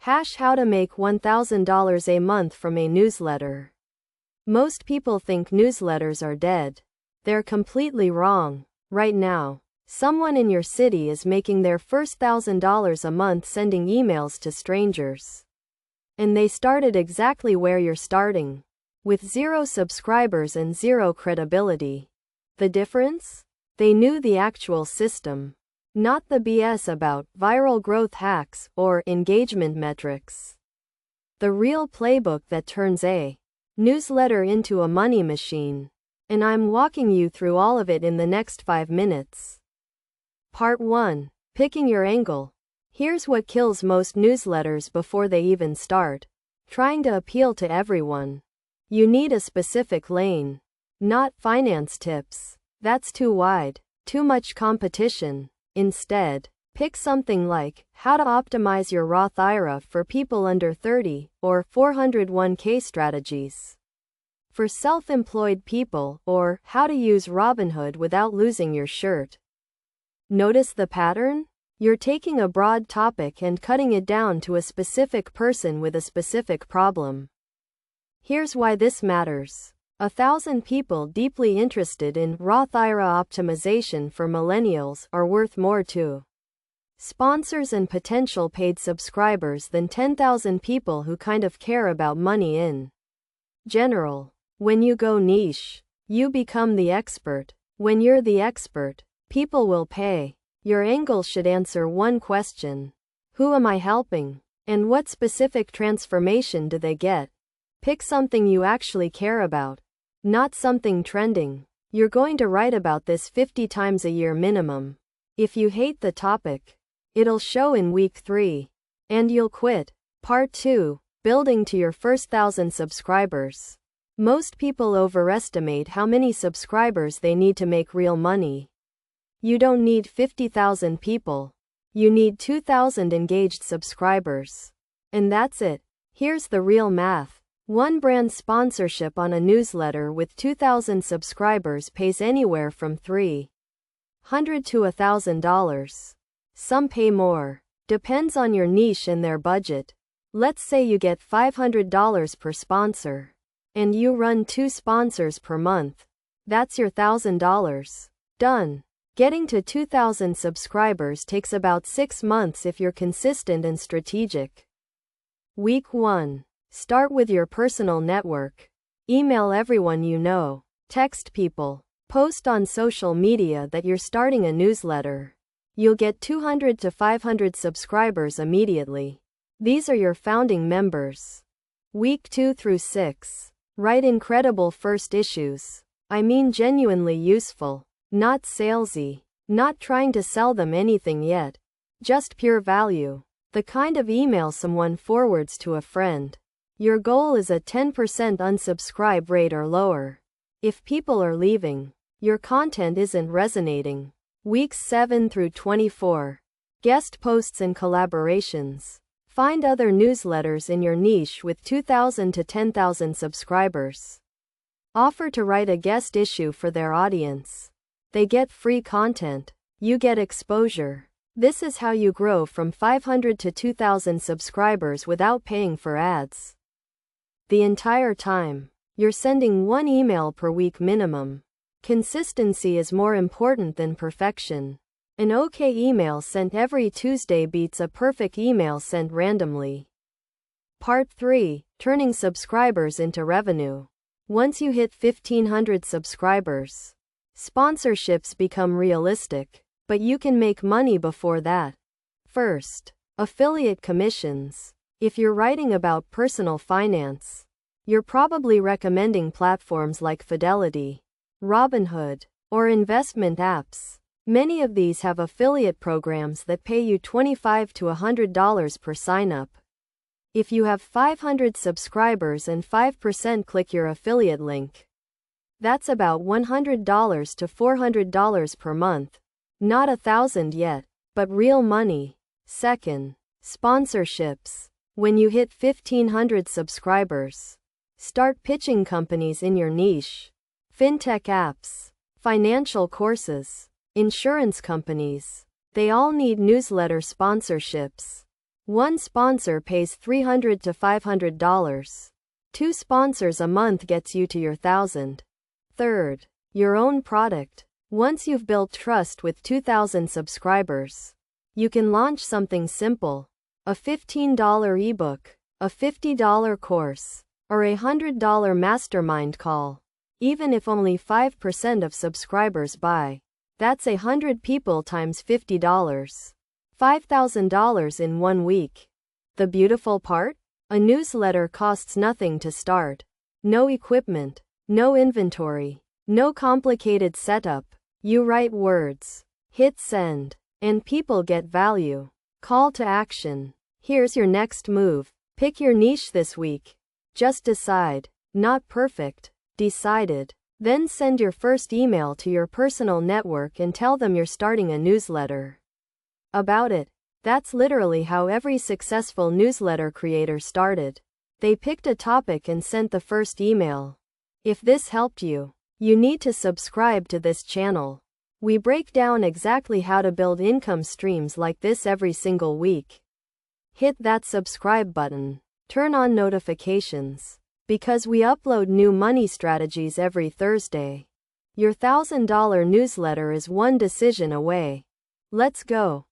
How to make $1,000 a month from a newsletter. Most people think newsletters are dead. They're completely wrong. Right now, someone in your city is making their first $1,000 a month sending emails to strangers. And they started exactly where you're starting, with 0 subscribers and 0 credibility. The difference? They knew the actual system, not the BS about viral growth hacks or engagement metrics. The real playbook that turns a newsletter into a money machine. And I'm walking you through all of it in the next 5 minutes. Part 1. Picking your angle. Here's what kills most newsletters before they even start. Trying to appeal to everyone. You need a specific lane. Not finance tips. That's too wide. Too much competition. Instead, pick something like how to optimize your Roth IRA for people under 30 or 401k strategies for self-employed people, or how to use Robinhood without losing your shirt. Notice the pattern? You're taking a broad topic and cutting it down to a specific person with a specific problem. Here's why this matters. 1,000 people deeply interested in Roth IRA optimization for millennials are worth more to sponsors and potential paid subscribers than 10,000 people who kind of care about money in general. When you go niche, you become the expert. When you're the expert, people will pay. Your angle should answer one question. Who am I helping? And what specific transformation do they get? Pick something you actually care about, not something trending. You're going to write about this 50 times a year minimum. If you hate the topic, it'll show in week 3. And you'll quit. Part 2. Building to your first 1,000 subscribers. Most people overestimate how many subscribers they need to make real money. You don't need 50,000 people. You need 2,000 engaged subscribers. And that's it. Here's the real math. One brand sponsorship on a newsletter with 2,000 subscribers pays anywhere from $300 to $1,000. Some pay more. Depends on your niche and their budget. Let's say you get $500 per sponsor. And you run 2 sponsors per month. That's your $1,000. Done. Getting to 2,000 subscribers takes about 6 months if you're consistent and strategic. Week 1. Start with your personal network. Email everyone you know. Text people. Post on social media that you're starting a newsletter. You'll get 200 to 500 subscribers immediately. These are your founding members. Week 2 through 6. Write incredible first issues. I mean genuinely useful. Not salesy. Not trying to sell them anything yet. Just pure value. The kind of email someone forwards to a friend. Your goal is a 10% unsubscribe rate or lower. If people are leaving, your content isn't resonating. Weeks 7 through 24. Guest posts and collaborations. Find other newsletters in your niche with 2,000 to 10,000 subscribers. Offer to write a guest issue for their audience. They get free content. You get exposure. This is how you grow from 500 to 2,000 subscribers without paying for ads. The entire time, you're sending 1 email per week minimum. Consistency is more important than perfection. An okay email sent every Tuesday beats a perfect email sent randomly. Part 3. Turning subscribers into revenue. Once you hit 1,500 subscribers, sponsorships become realistic, but you can make money before that. First, affiliate commissions. If you're writing about personal finance, you're probably recommending platforms like Fidelity, Robinhood, or investment apps. Many of these have affiliate programs that pay you $25 to $100 per sign-up. If you have 500 subscribers and 5% click your affiliate link, that's about $100 to $400 per month. Not $1,000 yet, but real money. Second, sponsorships. When you hit 1,500 subscribers, start pitching companies in your niche. Fintech apps, financial courses, insurance companies. They all need newsletter sponsorships. One sponsor pays $300 to $500. Two sponsors a month gets you to your 1,000. Third, your own product. Once you've built trust with 2,000 subscribers, you can launch something simple. A $15 ebook, a $50 course, or a $100 mastermind call. Even if only 5% of subscribers buy, that's 100 people times $50. $5,000 in 1 week. The beautiful part? A newsletter costs nothing to start. No equipment, no inventory, no complicated setup. You write words, hit send, and people get value. Call to action. Here's your next move. Pick your niche this week. Just decide. Not perfect. Decided. Then send your first email to your personal network and tell them you're starting a newsletter about it. That's literally how every successful newsletter creator started. They picked a topic and sent the first email. If this helped you, you need to subscribe to this channel. We break down exactly how to build income streams like this every single week. Hit that subscribe button. Turn on notifications, because we upload new money strategies every Thursday. Your $1,000 newsletter is one decision away. Let's go.